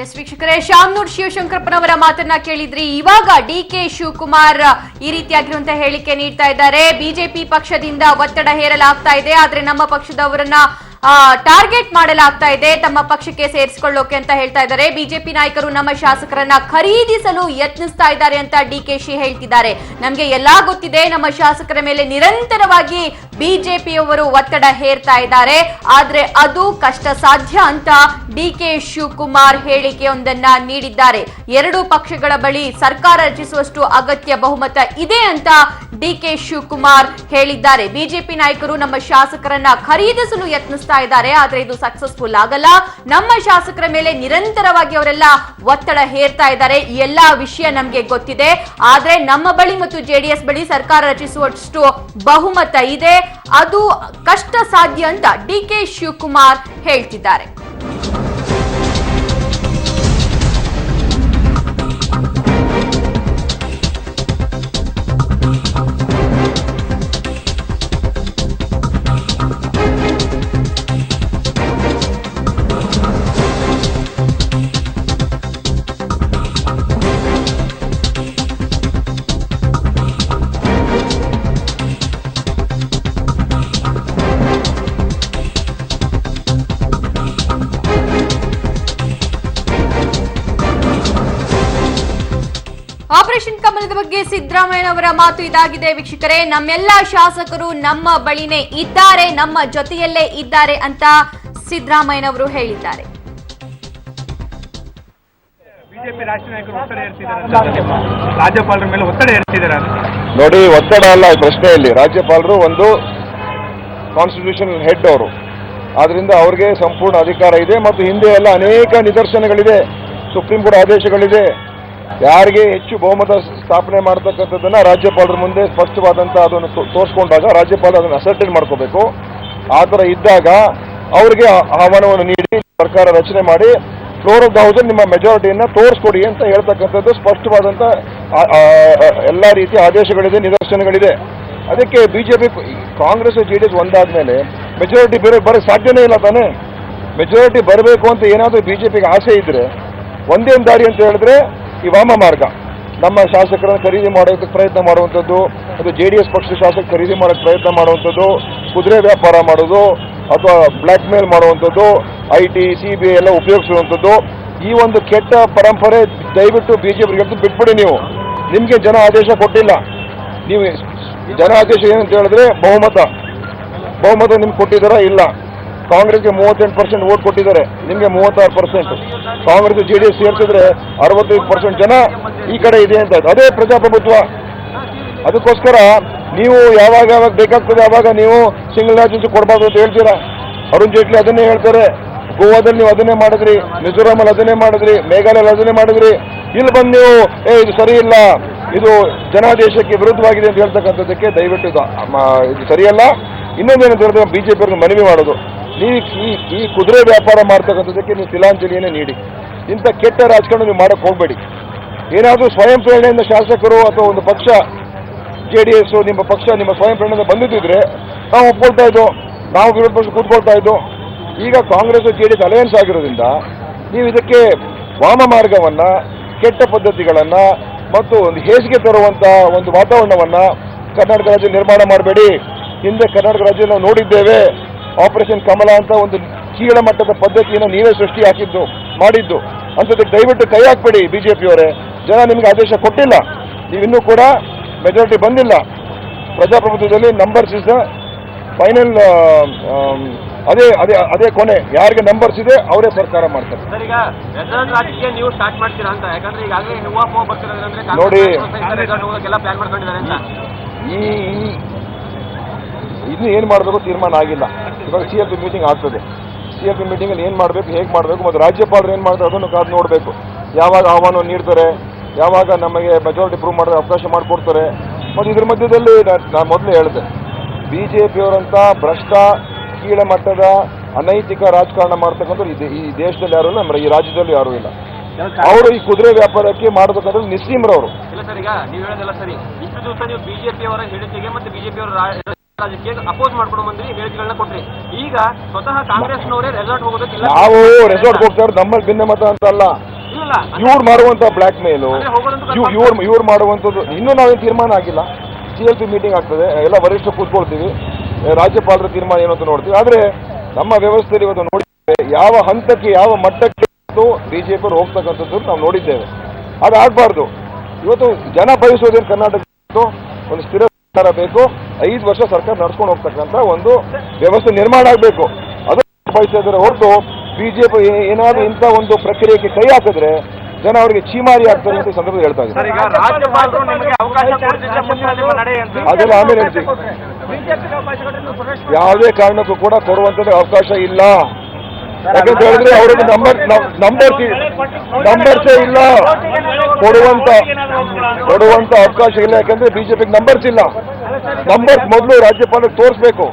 S ವೀಕ್ಷಕರೇ, ಶಾಮನೂರ್ ಶಿವಶಂಕರಪ್ಪನವರ ಮಾತನ್ನ ಕೇಳಿದ್ರಿ. ಇವಾಗ ಡಿಕೆ ಶಿವಕುಮಾರ್ ಈ ರೀತಿಯಾಗಿರುವಂತಹ ಹೇಳಿಕೆ ನೀಡ್ತಾ ಇದ್ದಾರೆ. ಬಿಜೆಪಿ ಪಕ್ಷದಿಂದ ಒತ್ತಡ ಹೇರಲಾಗ್ತಾ ಇದೆ, ಆದ್ರೆ ನಮ್ಮ ಪಕ್ಷದವರನ್ನ ಟಾರ್ಗೆಟ್ ಮಾಡಲಾಗ್ತಾ ಇದೆ ತಮ್ಮ ಪಕ್ಷಕ್ಕೆ ಸೇರಿಸಿಕೊಳ್ಳೋಕೆ ಅಂತ ಹೇಳ್ತಾ ಇದ್ದಾರೆ. ಬಿಜೆಪಿ ನಾಯಕರು ನಮ್ಮ ಶಾಸಕರನ್ನ ಖರೀದಿಸಲು ಯತ್ನಿಸ್ತಾ ಇದ್ದಾರೆ ಅಂತ ಡಿಕೆಶಿ ಹೇಳ್ತಿದ್ದಾರೆ. ನಮ್ಗೆ ಎಲ್ಲಾ ಗೊತ್ತಿದೆ, ನಮ್ಮ ಶಾಸಕರ ಮೇಲೆ ನಿರಂತರವಾಗಿ ಬಿಜೆಪಿಯವರು ಒತ್ತಡ ಹೇರ್ತಾ ಇದ್ದಾರೆ, ಆದ್ರೆ ಅದು ಕಷ್ಟ ಸಾಧ್ಯ ಅಂತ ಡಿಕೆ ಶಿವಕುಮಾರ್ ಹೇಳಿಕೆಯೊಂದನ್ನ ನೀಡಿದ್ದಾರೆ. ಎರಡು ಪಕ್ಷಗಳ ಬಳಿ ಸರ್ಕಾರ ರಚಿಸುವಷ್ಟು ಅಗತ್ಯ ಬಹುಮತ ಇದೆ ಅಂತ ಡಿಕೆ ಶಿವಕುಮಾರ್ ಹೇಳಿದ್ದಾರೆ. ಬಿಜೆಪಿ ನಾಯಕರು ನಮ್ಮ ಶಾಸಕರನ್ನ ಖರೀದಿಸಲು ಯತ್ನಿಸ್ತಾ ಇದ್ದಾರೆ, ಆದ್ರೆ ಇದು ಸಕ್ಸಸ್ಫುಲ್ ಆಗಲ್ಲ. ನಮ್ಮ ಶಾಸಕರ ಮೇಲೆ ನಿರಂತರವಾಗಿ ಅವರೆಲ್ಲ ಒತ್ತಡ ಹೇರ್ತಾ ಇದ್ದಾರೆ. ಎಲ್ಲಾ ವಿಷಯ ನಮ್ಗೆ ಗೊತ್ತಿದೆ, ಆದ್ರೆ ನಮ್ಮ ಬಳಿ ಮತ್ತು ಜೆಡಿಎಸ್ ಬಳಿ ಸರ್ಕಾರ ರಚಿಸುವಷ್ಟು ಬಹುಮತ ಇದೆ, ಅದು ಕಷ್ಟ ಸಾಧ್ಯ ಅಂತ ಡಿಕೆ ಶಿವಕುಮಾರ್ ಹೇಳ್ತಿದ್ದಾರೆ. ಆಪರೇಷನ್ ಕಮಲದ ಬಗ್ಗೆ ಸಿದ್ದರಾಮಯ್ಯನವರ ಮಾತು ಇದಾಗಿದೆ ವೀಕ್ಷಕರೇ. ನಮ್ಮೆಲ್ಲ ಶಾಸಕರು ನಮ್ಮ ಬಳಿನೇ ಇದ್ದಾರೆ, ನಮ್ಮ ಜೊತೆಯಲ್ಲೇ ಇದ್ದಾರೆ ಅಂತ ಸಿದ್ದರಾಮಯ್ಯನವರು ಹೇಳಿದ್ದಾರೆ. ಬಿಜೆಪಿ ರಾಷ್ಟ್ರೀಯ ನಾಯಕರು ಒತ್ತಡ ಹೇರ್ತಿದ್ದಾರೆ, ರಾಜ್ಯಪಾಲರ ಮೇಲೆ ಒತ್ತಡ ಹೇರ್ತಿದ್ದಾರೆ. ನೋಡಿ, ಒತ್ತಡ ಅಲ್ಲ ಪ್ರಶ್ನೆ ಇಲ್ಲಿ. ರಾಜ್ಯಪಾಲರು ಒಂದು ಕಾನ್ಸ್ಟಿಟ್ಯೂಷನಲ್ ಹೆಡ್ ಅವರು, ಆದ್ರಿಂದ ಅವ್ರಿಗೆ ಸಂಪೂರ್ಣ ಅಧಿಕಾರ ಇದೆ ಮತ್ತು ಹಿಂದೆ ಎಲ್ಲ ಅನೇಕ ನಿದರ್ಶನಗಳಿದೆ, ಸುಪ್ರೀಂ ಕೋರ್ಟ್ ಆದೇಶಗಳಿದೆ. ಯಾರಿಗೆ ಹೆಚ್ಚು ಬಹುಮತ ಸ್ಥಾಪನೆ ಮಾಡ್ತಕ್ಕಂಥದ್ದನ್ನ ರಾಜ್ಯಪಾಲರ ಮುಂದೆ ಸ್ಪಷ್ಟವಾದಂಥ ಅದನ್ನು ತೋರಿಸ್ಕೊಂಡಾಗ ರಾಜ್ಯಪಾಲ ಅದನ್ನು ಅಸರ್ಟೈನ್ ಮಾಡ್ಕೋಬೇಕು. ಆ ಥರ ಇದ್ದಾಗ ಅವ್ರಿಗೆ ಆಹ್ವಾನವನ್ನು ನೀಡಿ ಸರ್ಕಾರ ರಚನೆ ಮಾಡಿ ಫ್ಲೋರ್ ಆಫ್ ದ ಹೌಸ್ ನಿಮ್ಮ ಮೆಜಾರಿಟಿಯನ್ನು ತೋರಿಸ್ಕೊಡಿ ಅಂತ ಹೇಳ್ತಕ್ಕಂಥದ್ದು ಸ್ಪಷ್ಟವಾದಂಥ ಎಲ್ಲ ರೀತಿಯ ಆದೇಶಗಳಿದೆ, ನಿದರ್ಶನಗಳಿದೆ. ಅದಕ್ಕೆ ಬಿಜೆಪಿ, ಕಾಂಗ್ರೆಸ್ ಜೆಡಿಎಸ್ ಒಂದಾದ್ಮೇಲೆ ಮೆಜಾರಿಟಿ ಬರೋಕ್ಕೆ ಸಾಧ್ಯನೇ ಇಲ್ಲ ತಾನೇ. ಮೆಜಾರಿಟಿ ಬರಬೇಕು ಅಂತ ಏನಾದರೂ ಬಿಜೆಪಿಗೆ ಆಸೆ ಇದ್ರೆ ಒಂದೇ ದಾರಿ ಅಂತ ಹೇಳಿದ್ರೆ ಈ ವಾಮ ಮಾರ್ಗ. ನಮ್ಮ ಶಾಸಕರನ್ನು ಖರೀದಿ ಮಾಡೋದಕ್ಕೆ ಪ್ರಯತ್ನ ಮಾಡುವಂಥದ್ದು, ಅದು ಜೆಡಿಎಸ್ ಪಕ್ಷದ ಶಾಸಕ ಖರೀದಿ ಮಾಡೋಕ್ಕೆ ಪ್ರಯತ್ನ ಮಾಡುವಂಥದ್ದು, ಕುದುರೆ ವ್ಯಾಪಾರ ಮಾಡೋದು ಅಥವಾ ಬ್ಲ್ಯಾಕ್ ಮೇಲ್ ಮಾಡುವಂಥದ್ದು, IT, CBI ಎಲ್ಲ ಉಪಯೋಗಿಸುವಂಥದ್ದು, ಈ ಒಂದು ಕೆಟ್ಟ ಪರಂಪರೆ ದಯವಿಟ್ಟು ಬಿಜೆಪಿಗೆ ಬಿಟ್ಬಿಡಿ. ನೀವು, ನಿಮಗೆ ಜನ ಆದೇಶ ಕೊಟ್ಟಿಲ್ಲ. ನೀವು ಜನ ಆದೇಶ ಏನಂತ ಹೇಳಿದ್ರೆ ಬಹುಮತ ನಿಮ್ಗೆ ಕೊಟ್ಟಿದ್ದಾರಾ? ಇಲ್ಲ. ಕಾಂಗ್ರೆಸ್ಗೆ 38% ವೋಟ್ ಕೊಟ್ಟಿದ್ದಾರೆ, ನಿಮಗೆ 36%. ಕಾಂಗ್ರೆಸ್ ಜೆಡಿಎಸ್ ಸೇರಿಸಿದ್ರೆ 65% ಜನ ಈ ಕಡೆ ಇದೆ ಅಂತ. ಅದೇ ಪ್ರಜಾಪ್ರಭುತ್ವ. ಅದಕ್ಕೋಸ್ಕರ ನೀವು ಯಾವಾಗ ಬೇಕಾಗ್ತದೆ ಆವಾಗ ನೀವು ಸಿಂಗಲ್ ಲಾರ್ಜೆನ್ಸ್ ಕೊಡಬಾರ್ದು ಅಂತ ಹೇಳ್ತೀರಾ. ಅರುಣ್ ಜೇಟ್ಲಿ ಅದನ್ನೇ ಹೇಳ್ತಾರೆ. ಗೋವಾದಲ್ಲಿ ನೀವು ಅದನ್ನೇ ಮಾಡಿದ್ರಿ, ಮಿಜೋರಾಮಲ್ಲಿ ಅದನ್ನೇ ಮಾಡಿದ್ರಿ, ಮೇಘಾಲಯಲ್ಲಿ ಅದನ್ನೇ ಮಾಡಿದ್ರಿ. ಇಲ್ಲಿ ಬಂದು ನೀವು ಇದು ಸರಿ ಇಲ್ಲ, ಇದು ಜನಾದೇಶಕ್ಕೆ ವಿರುದ್ಧವಾಗಿದೆ ಅಂತ ಹೇಳ್ತಕ್ಕಂಥದ್ದಕ್ಕೆ ದಯವಿಟ್ಟು ಇದು ಸರಿಯಲ್ಲ. ಇನ್ನೊಂದೇನಂತ ಹೇಳಿದ್ರೆ ಬಿಜೆಪಿ ಮನವಿ ಮಾಡೋದು, ನೀವು ಈ ಕುದುರೆ ವ್ಯಾಪಾರ ಮಾಡ್ತಕ್ಕಂಥದ್ದಕ್ಕೆ ನೀವು ತಿಲಾಂಜಲಿಯನ್ನೇ ನೀಡಿ. ಇಂಥ ಕೆಟ್ಟ ರಾಜಕಾರಣ ನೀವು ಮಾಡೋಕ್ಕೆ ಹೋಗಬೇಡಿ. ಏನಾದರೂ ಸ್ವಯಂ ಪ್ರೇರಣೆಯಿಂದ ಶಾಸಕರು ಅಥವಾ ಒಂದು ಪಕ್ಷ ಜೆಡಿಎಸ್ ನಿಮ್ಮ ಪಕ್ಷ ನಿಮ್ಮ ಸ್ವಯಂ ಪ್ರೇರಣೆಯಿಂದ ಬಂದಿದ್ದಿದ್ರೆ ನಾವು ಒಪ್ಕೊಳ್ತಾ ಇದ್ದೋ, ನಾವು ವಿರೋಧ ಪಕ್ಷ ಕೂತ್ಕೊಳ್ತಾ ಇದ್ದೋ. ಈಗ ಕಾಂಗ್ರೆಸ್ ಜೆಡಿಎಸ್ ಅಲಯನ್ಸ್ ಆಗಿರೋದ್ರಿಂದ ನೀವು ಇದಕ್ಕೆ ವಾಮ ಮಾರ್ಗವನ್ನು, ಕೆಟ್ಟ ಪದ್ಧತಿಗಳನ್ನು ಮತ್ತು ಒಂದು ಹೇಸಿಗೆ ತರುವಂಥ ಒಂದು ವಾತಾವರಣವನ್ನು ಕರ್ನಾಟಕ ರಾಜ್ಯ ನಿರ್ಮಾಣ ಮಾಡಬೇಡಿ. ಹಿಂದೆ ಕರ್ನಾಟಕ ರಾಜ್ಯದಲ್ಲಿ ನಾವು ನೋಡಿದ್ದೇವೆ, ಆಪರೇಷನ್ ಕಮಲ ಅಂತ ಒಂದು ಕೀಳ ಮಟ್ಟದ ಪದ್ಧತಿಯನ್ನು ನೀವೇ ಸೃಷ್ಟಿ ಮಾಡಿದ್ದು. ಅಂಥದ್ದಕ್ಕೆ ದಯವಿಟ್ಟು ಕೈ ಹಾಕಬೇಡಿ ಬಿಜೆಪಿಯವರೇ. ಜನ ನಿಮಗೆ ಆದೇಶ ಕೊಟ್ಟಿಲ್ಲ, ನೀವಿನ್ನೂ ಕೂಡ ಮೆಜಾರಿಟಿ ಬಂದಿಲ್ಲ. ಪ್ರಜಾಪ್ರಭುತ್ವದಲ್ಲಿ ನಂಬರ್ಸ್ ಇಸ್ ದ ಫೈನಲ್. ಅದೇ ಕೊನೆ. ಯಾರಿಗೆ ನಂಬರ್ಸ್ ಇದೆ ಅವರೇ ಸರ್ಕಾರ ಮಾಡ್ತಾರೆ. ನೋಡಿ, ಇನ್ನು ಏನು ಮಾಡಬೇಕು ತೀರ್ಮಾನ ಆಗಿಲ್ಲ. ಇವಾಗ CLP ಮೀಟಿಂಗ್ ಆಗ್ತದೆ. CLP ಮೀಟಿಂಗಲ್ಲಿ ಏನು ಮಾಡಬೇಕು, ಹೇಗೆ ಮಾಡಬೇಕು ಮತ್ತು ರಾಜ್ಯಪಾಲರು ಏನು ಮಾಡ್ತಾರೆ ಅದನ್ನು ಕಾದು ನೋಡಬೇಕು. ಯಾವಾಗ ಆಹ್ವಾನ ನೀಡ್ತಾರೆ, ಯಾವಾಗ ನಮಗೆ ಮೆಜಾರಿಟಿ ಪ್ರೂವ್ ಮಾಡಿದ್ರೆ ಅವಕಾಶ ಮಾಡಿಕೊಡ್ತಾರೆ. ಮತ್ತು ಇದ್ರ ಮಧ್ಯದಲ್ಲಿ ನಾನು ಮೊದಲೇ ಹೇಳಿದೆ, ಬಿಜೆಪಿಯವರಂಥ ಭ್ರಷ್ಟ ಕೀಳ ಮಟ್ಟದ ಅನೈತಿಕ ರಾಜಕಾರಣ ಮಾಡ್ತಕ್ಕಂಥವ್ರು ಈ ದೇಶದಲ್ಲಿ ಯಾರೂ ಇಲ್ಲ, ಈ ರಾಜ್ಯದಲ್ಲಿ ಯಾರೂ ಇಲ್ಲ. ಅವರು ಈ ಕುದುರೆ ವ್ಯಾಪಾರಕ್ಕೆ ಮಾಡಬೇಕಾದ್ರೆ ನಿಸ್ಸೀಮ್ರವರು. ಇಲ್ಲ ಸರ್, ಈಗ ನೀವು ಹೇಳೋದೆಲ್ಲ ಸರಿ. ಇಷ್ಟು ದಿವಸ ನೀವು ಬಿಜೆಪಿಯವರ ಹೇಳಿಕೆಗೆ ಮತ್ತು ಬಿಜೆಪಿಯವರ ರಾಜ್ಯಕ್ಕೆ ಅಪೋಸ್ ಮಾಡ್ಕೊಂಡು ಬಂದ್ರಿ, ಹೇಳಿಕೆಗಳನ್ನ ಕೊಟ್ರಿ. ಈಗ ಸ್ವತಃ ಕಾಂಗ್ರೆಸ್ನವರೇ ರೆಸಾರ್ಟ್ ಹೋಗೋದಕ್ಕಿಲ್ಲ. ನಾವು ರೆಸಾರ್ಟ್ ಹೋಗ್ತಾರೆ, ನಮ್ಮಲ್ಲಿ ಭಿನ್ನಮತ ಅಂತ ಅಲ್ಲ. ಅಲ್ಲ ಇವ್ರು ಮಾಡುವಂತ ಬ್ಲಾಕ್ ಮೇಲು, ಅದೇ ಹೋಗೋದಂತೂ ಇವ್ರು ಮಾಡುವಂಥದ್ದು ಇನ್ನೂ ನಾವೇನು ತೀರ್ಮಾನ ಆಗಿಲ್ಲ. CLP ಮೀಟಿಂಗ್ ಆಗ್ತದೆ, ಎಲ್ಲ ವರಿಷ್ಠ ಕೂತ್ಕೊಳ್ತೀವಿ, ರಾಜ್ಯಪಾಲರ ತೀರ್ಮಾನ ಏನು ಅಂತ ನೋಡ್ತೀವಿ. ಆದರೆ ನಮ್ಮ ವ್ಯವಸ್ಥೆಯಲ್ಲಿ ಇವತ್ತು ನೋಡಿದ್ದೇವೆ ಯಾವ ಹಂತಕ್ಕೆ ಯಾವ ಮಟ್ಟಕ್ಕೆ ಬಿಜೆಪಿ ಅವರು ಹೋಗ್ತಕ್ಕಂಥದ್ದು ನಾವು ನೋಡಿದ್ದೇವೆ. ಅದಾಗಬಾರ್ದು. ಇವತ್ತು ಜನ ಬಯಸೋದೇನು ಕರ್ನಾಟಕ ಒಂದು ಸ್ಥಿರ ಸರ್ಕಾರ ಬೇಕು, 5 ವರ್ಷ ಸರ್ಕಾರ ನಡ್ಸ್ಕೊಂಡು ಹೋಗ್ತಕ್ಕಂಥ ಒಂದು ವ್ಯವಸ್ಥೆ ನಿರ್ಮಾಣ ಆಗಬೇಕು. ಅದು ಬಯಸಿದ್ರೆ ಹೊರತು ಬಿಜೆಪಿ ಏನಾದರೂ ಇಂಥ ಒಂದು ಪ್ರಕ್ರಿಯೆಗೆ ಕೈ ಹಾಕಿದ್ರೆ ಜನ ಅವರಿಗೆ ಚೀಮಾರಿ ಆಗ್ತಾರೆ ಅಂತ ಈ ಸಂದರ್ಭದಲ್ಲಿ ಹೇಳ್ತಾ ಇದ್ದಾರೆ. ಈಗ ರಾಜ್ಯಪಾಲರು ನಿಮಗೆ ಅವಕಾಶ ಕೊಡ್ತಿದ್ದ ಮುಂಚಿನ ನಿಮ್ಮ ನಡೆ ಅಂತ ಅದೆಲ್ಲ ಆಮೇಲೆ ಹೇಳ್ತೀವಿ. ಯಾವುದೇ ಕಾರಣಕ್ಕೂ ಕೂಡ ಕೊಡುವಂಥದ್ದು ಅವಕಾಶ ಇಲ್ಲ. ಯಾಕಂತ ಹೇಳಿದ್ರೆ ಅವರಿಗೆ ನಂಬರ್ಸೇ ಇಲ್ಲ, ಕೊಡುವಂತ ಅವಕಾಶ ಇಲ್ಲ. ಯಾಕಂದ್ರೆ ಬಿಜೆಪಿಗೆ ನಂಬರ್ಸ್ ಇಲ್ಲ. ನಂಬರ್ಸ್ ಮೊದಲು ರಾಜ್ಯಪಾಲರಿಗೆ ತೋರಿಸ್ಬೇಕು.